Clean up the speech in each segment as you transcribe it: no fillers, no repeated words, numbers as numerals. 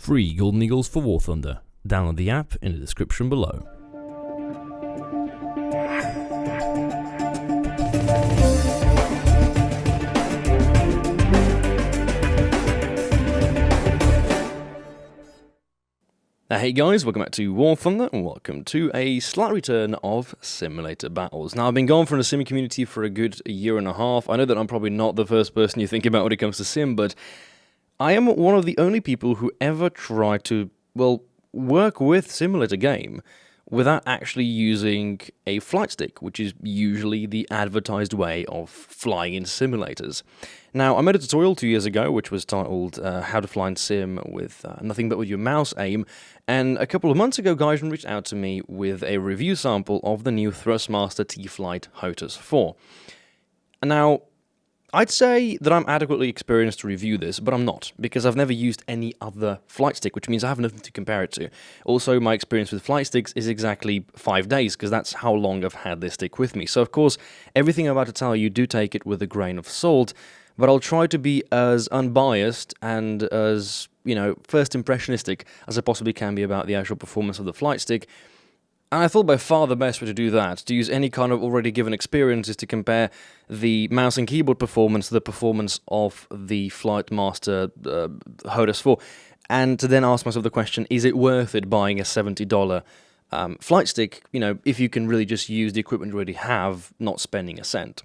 free Golden Eagles for War Thunder. Download the app in the description below. Hey guys, welcome back to War Thunder, and welcome to a slight return of simulator battles. Now, I've been gone from the sim community for a good year and a half. I know that I'm probably not the first person you think about when it comes to sim, but I am one of the only people who ever tried to, well, work with simulator game without actually using a flight stick, which is usually the advertised way of flying in simulators. Now, I made a tutorial 2 years ago, which was titled How to Fly in Sim with Nothing But With Your Mouse Aim, and a couple of months ago, guys reached out to me with a review sample of the new Thrustmaster T.Flight Hotas 4. Now, I'd say that I'm adequately experienced to review this, but I'm not, because I've never used any other flight stick, which means I have nothing to compare it to. Also, my experience with flight sticks is exactly 5 days, because that's how long I've had this stick with me. So, of course, everything I'm about to tell you, do take it with a grain of salt, but I'll try to be as unbiased and as, first impressionistic as I possibly can be about the actual performance of the flight stick. And I thought by far the best way to do that, to use any kind of already given experience, is to compare the mouse and keyboard performance to the performance of the Thrustmaster Hotas 4, and to then ask myself the question, is it worth it buying a $70 flight stick, if you can really just use the equipment you already have, not spending a cent?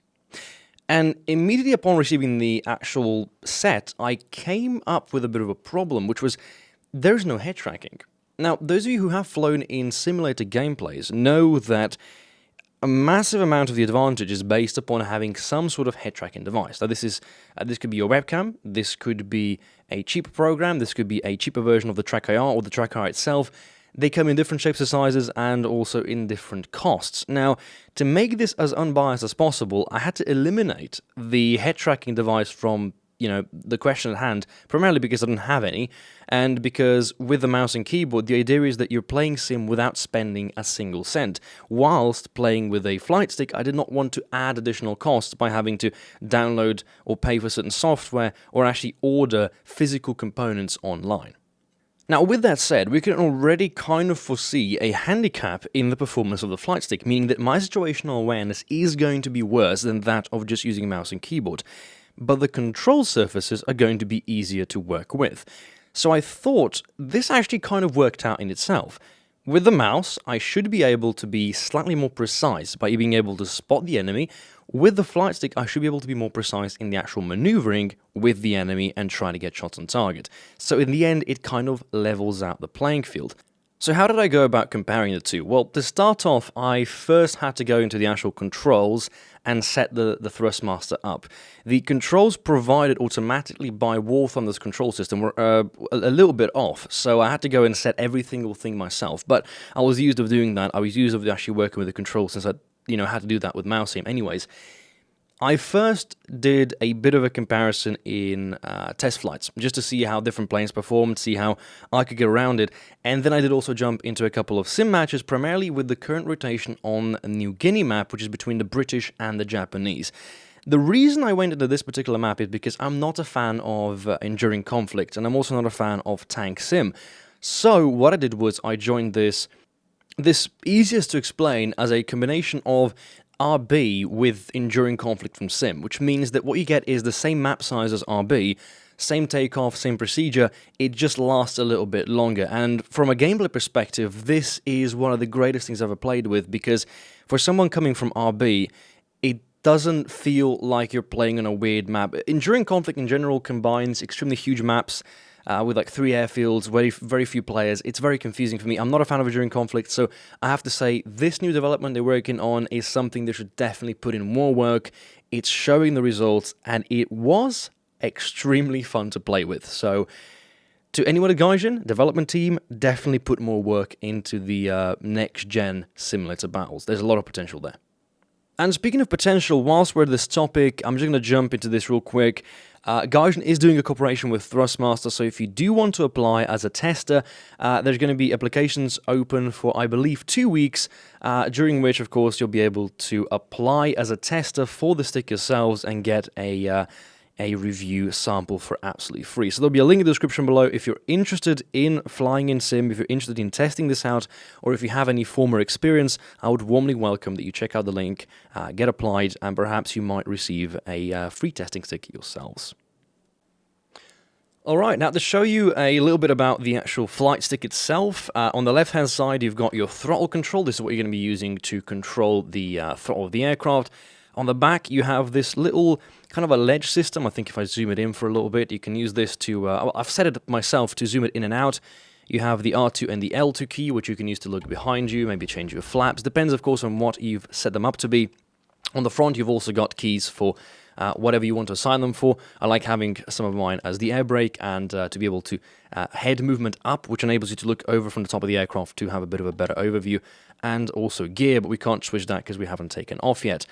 And immediately upon receiving the actual set, I came up with a bit of a problem, which was there's no head tracking. Now, those of you who have flown in simulator gameplays know that a massive amount of the advantage is based upon having some sort of head tracking device. Now, this could be your webcam, this could be a cheaper program, this could be a cheaper version of the TrackIR or the TrackIR itself. They come in different shapes and sizes and also in different costs. Now, to make this as unbiased as possible, I had to eliminate the head tracking device from the question at hand, primarily because I didn't have any, and because with the mouse and keyboard, the idea is that you're playing sim without spending a single cent. Whilst playing with a flight stick, I did not want to add additional costs by having to download or pay for certain software or actually order physical components online. Now, with that said, we can already kind of foresee a handicap in the performance of the flight stick, meaning that my situational awareness is going to be worse than that of just using a mouse and keyboard. But the control surfaces are going to be easier to work with. So I thought this actually kind of worked out in itself. With the mouse, I should be able to be slightly more precise by being able to spot the enemy. With the flight stick, I should be able to be more precise in the actual maneuvering with the enemy and trying to get shots on target. So in the end, it kind of levels out the playing field. So how did I go about comparing the two? Well, to start off, I first had to go into the actual controls and set the Thrustmaster up. The controls provided automatically by War Thunder's control system were a little bit off, so I had to go and set every single thing myself. But I was used of doing that. I was used of actually working with the controls since I had to do that with mouse aim anyways. I first did a bit of a comparison in test flights, just to see how different planes performed, see how I could get around it, and then I did also jump into a couple of sim matches, primarily with the current rotation on a New Guinea map, which is between the British and the Japanese. The reason I went into this particular map is because I'm not a fan of enduring conflict, and I'm also not a fan of tank sim. So what I did was I joined this easiest to explain as a combination of RB with enduring conflict from sim, which means that what you get is the same map size as RB, same takeoff, same procedure, it just lasts a little bit longer. And from a gameplay perspective, this is one of the greatest things I've ever played with, because for someone coming from RB, it doesn't feel like you're playing on a weird map. Enduring conflict in general combines extremely huge maps, with like 3 airfields, very few players. It's very confusing for me. I'm not a fan of enduring conflict, so I have to say this new development they're working on is something they should definitely put in more work. It's showing the results, and it was extremely fun to play with. So to anyone at Gaijin, development team, definitely put more work into the next-gen simulator battles. There's a lot of potential there. And speaking of potential, whilst we're at this topic, I'm just going to jump into this real quick. Gaijin is doing a cooperation with Thrustmaster, so if you do want to apply as a tester, there's going to be applications open for, I believe, 2 weeks, during which, of course, you'll be able to apply as a tester for the stick yourselves and get a a review sample for absolutely free. So there'll be a link in the description below if you're interested in flying in sim, if you're interested in testing this out, or if you have any former experience. I would warmly welcome that you check out the link, get applied, and perhaps you might receive a free testing stick yourselves. Alright, now to show you a little bit about the actual flight stick itself, on the left hand side you've got your throttle control. This is what you're going to be using to control the throttle of the aircraft. On the back you have this little kind of a ledge system. I think if I zoom it in for a little bit, you can use this to, I've set it myself to zoom it in and out. You have the R2 and the L2 key, which you can use to look behind you, maybe change your flaps. Depends of course on what you've set them up to be. On the front you've also got keys for whatever you want to assign them for. I like having some of mine as the air brake and to be able to head movement up, which enables you to look over from the top of the aircraft to have a bit of a better overview, and also gear, but we can't switch that because we haven't taken off yet.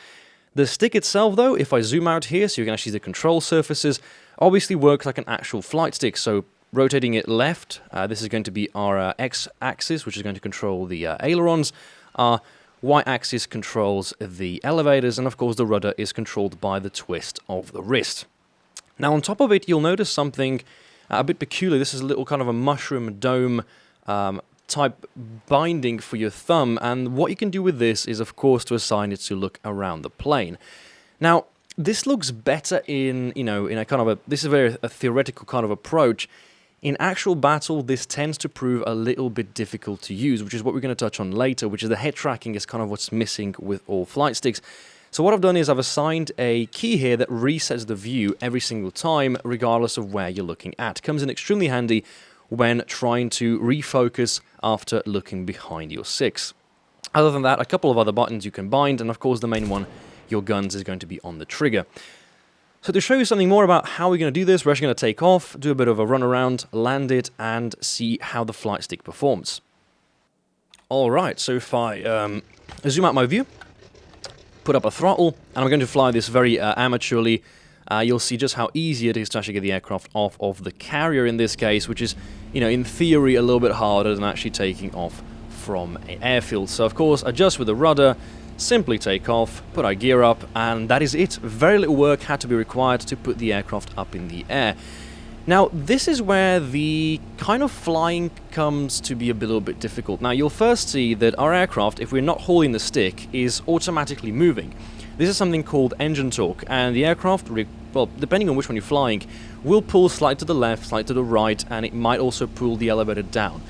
The stick itself though, if I zoom out here so you can actually see the control surfaces, obviously works like an actual flight stick. So rotating it left, this is going to be our X-axis, which is going to control the ailerons. Our Y-axis controls the elevators, and of course the rudder is controlled by the twist of the wrist. Now on top of it you'll notice something a bit peculiar. This is a little kind of a mushroom dome type binding for your thumb, and what you can do with this is of course to assign it to look around the plane. Now this looks better in, in a kind of a, this is a theoretical kind of approach. In actual battle, this tends to prove a little bit difficult to use, which is what we're going to touch on later, which is the head tracking is kind of what's missing with all flight sticks. So what I've done is I've assigned a key here that resets the view every single time, regardless of where you're looking at. It comes in extremely handy when trying to refocus after looking behind your six. Other than that, a couple of other buttons you can bind, and of course the main one, your guns, is going to be on the trigger. So to show you something more about how we're going to do this, we're actually going to take off, do a bit of a run around, land it, and see how the flight stick performs. Alright, so if I zoom out my view, put up a throttle, and I'm going to fly this very amateurly, you'll see just how easy it is to actually get the aircraft off of the carrier in this case, which is, in theory a little bit harder than actually taking off from an airfield. So of course, adjust with the rudder, simply take off, put our gear up, and that is it. Very little work had to be required to put the aircraft up in the air. Now, this is where the kind of flying comes to be a little bit difficult. Now, you'll first see that our aircraft, if we're not holding the stick, is automatically moving. This is something called engine torque, and the aircraft, well, depending on which one you're flying, will pull slightly to the left, slightly to the right, and it might also pull the elevator down.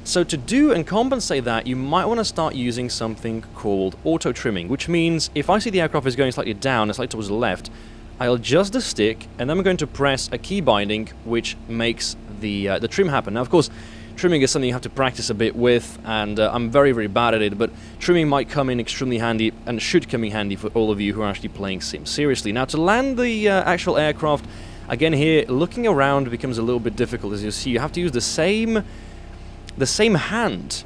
So to do and compensate that, you might want to start using something called auto trimming, which means if I see the aircraft is going slightly down and slightly towards the left, I'll adjust the stick and then I'm going to press a key binding which makes the trim happen. Now of course, trimming is something you have to practice a bit with, and I'm very, very bad at it, but trimming might come in extremely handy and should come in handy for all of you who are actually playing Sim seriously. Now to land the actual aircraft, again here, looking around becomes a little bit difficult. As you see, you have to use the same hand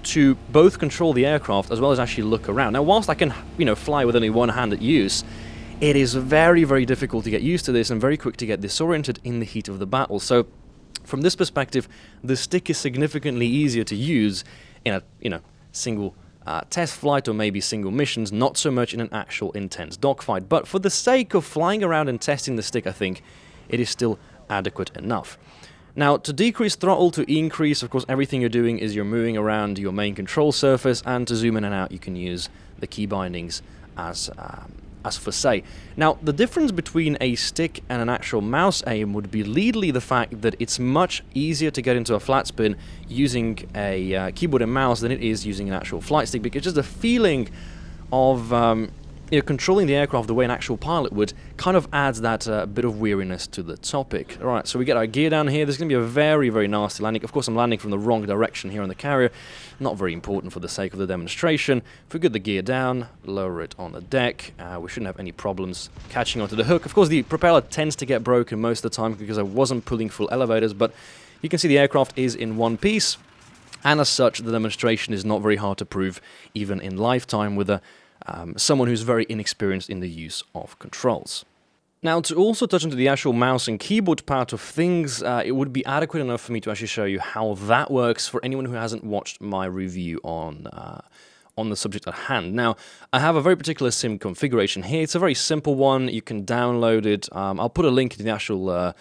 to both control the aircraft as well as actually look around. Now, whilst I can, fly with only one hand at use, it is very, very difficult to get used to this and very quick to get disoriented in the heat of the battle. So, from this perspective, the stick is significantly easier to use in a, single test flight or maybe single missions, not so much in an actual intense dogfight. But for the sake of flying around and testing the stick, I think it is still adequate enough. Now, to decrease throttle, to increase, of course, everything you're doing is you're moving around your main control surface, and to zoom in and out, you can use the key bindings as for say. Now, the difference between a stick and an actual mouse aim would be leadly the fact that it's much easier to get into a flat spin using a keyboard and mouse than it is using an actual flight stick, because just the feeling of controlling the aircraft the way an actual pilot would kind of adds that bit of weariness to the topic. Alright, so we get our gear down here. There's going to be a very, very nasty landing. Of course, I'm landing from the wrong direction here on the carrier. Not very important for the sake of the demonstration. If we get the gear down, lower it on the deck, we shouldn't have any problems catching onto the hook. Of course, the propeller tends to get broken most of the time because I wasn't pulling full elevators, but you can see the aircraft is in one piece, and as such, the demonstration is not very hard to prove, even in lifetime, with someone who's very inexperienced in the use of controls. Now, to also touch into the actual mouse and keyboard part of things, it would be adequate enough for me to actually show you how that works for anyone who hasn't watched my review on on the subject at hand. Now, I have a very particular sim configuration here. It's a very simple one. You can download it. I'll put a link to the actual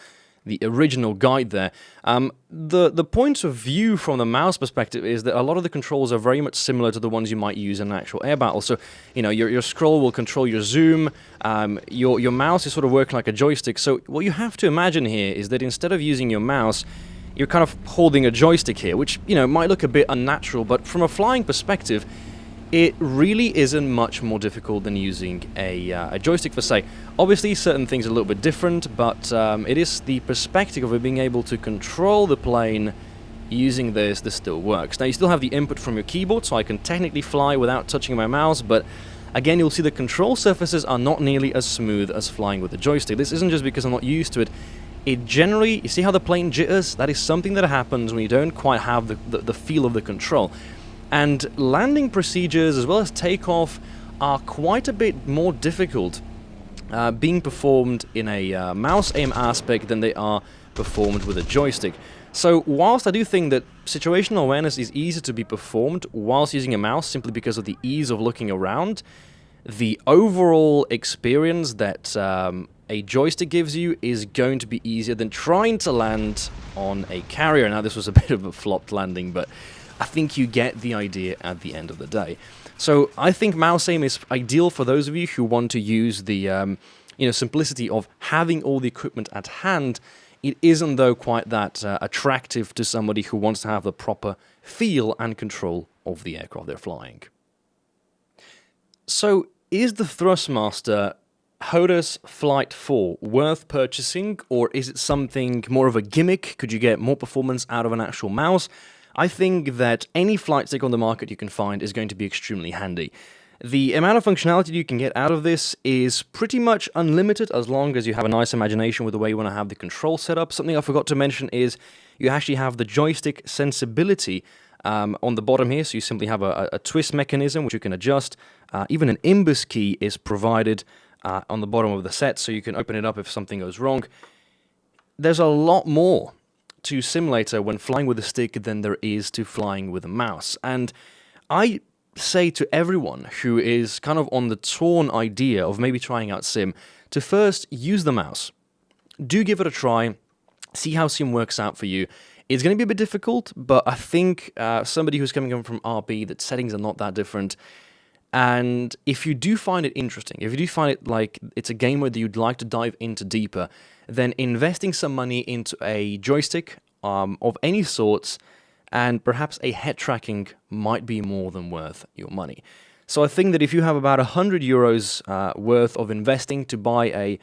the original guide there. The point of view from the mouse perspective is that a lot of the controls are very much similar to the ones you might use in an actual air battle. So, you know, your scroll will control your zoom, your mouse is sort of working like a joystick. So what you have to imagine here is that instead of using your mouse, you're kind of holding a joystick here, which, you know, might look a bit unnatural, but from a flying perspective, it really isn't much more difficult than using a joystick per se. Obviously, certain things are a little bit different, but it is the perspective of it being able to control the plane using this still works. Now, you still have the input from your keyboard, so I can technically fly without touching my mouse, but again, you'll see the control surfaces are not nearly as smooth as flying with the joystick. This isn't just because I'm not used to it. It generally, you see how the plane jitters? That is something that happens when you don't quite have the feel of the control. And landing procedures as well as takeoff are quite a bit more difficult being performed in a mouse aim aspect than they are performed with a joystick. So whilst I do think that situational awareness is easier to be performed whilst using a mouse simply because of the ease of looking around, the overall experience that a joystick gives you is going to be easier than trying to land on a carrier. Now, this was a bit of a flopped landing, but I think you get the idea at the end of the day. So I think mouse aim is ideal for those of you who want to use the you know, simplicity of having all the equipment at hand. It isn't, though, quite that attractive to somebody who wants to have the proper feel and control of the aircraft they're flying. So is the Thrustmaster Hotas Flight 4 worth purchasing, or is it something more of a gimmick? Could you get more performance out of an actual mouse? I think that any flight stick on the market you can find is going to be extremely handy. The amount of functionality you can get out of this is pretty much unlimited as long as you have a nice imagination with the way you want to have the control set up. Something I forgot to mention is you actually have the joystick sensibility on the bottom here, so you simply have a twist mechanism which you can adjust. Even an imbus key is provided on the bottom of the set, so you can open it up if something goes wrong. There's a lot more to simulator when flying with a stick than there is to flying with a mouse. And I say to everyone who is kind of on the torn idea of maybe trying out Sim to first use the mouse. Do give it a try, see how Sim works out for you. It's going to be a bit difficult, but I think somebody who's coming from RP, that settings are not that different. And if you do find it interesting, if you do find it like it's a game where you'd like to dive into deeper, then investing some money into a joystick of any sorts and perhaps a head tracking might be more than worth your money. So I think that if you have about €100 worth of investing to buy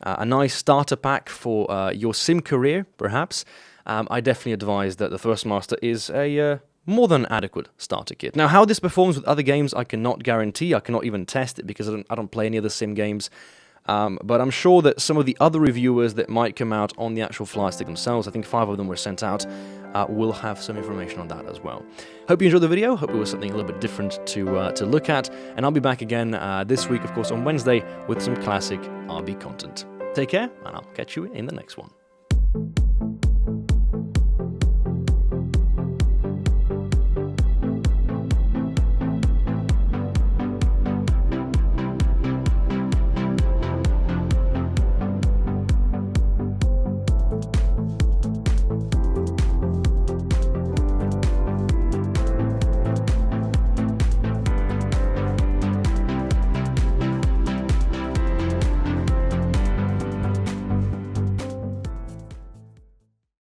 a nice starter pack for your sim career, perhaps, I definitely advise that the Thrustmaster is a more than adequate starter kit. Now, how this performs with other games, I cannot guarantee. I cannot even test it because I don't play any of the sim games. But I'm sure that some of the other reviewers that might come out on the actual fly stick themselves, I think 5 of them were sent out, will have some information on that as well. Hope you enjoyed the video. Hope it was something a little bit different to look at. And I'll be back again this week, of course, on Wednesday with some classic RB content. Take care, and I'll catch you in the next one.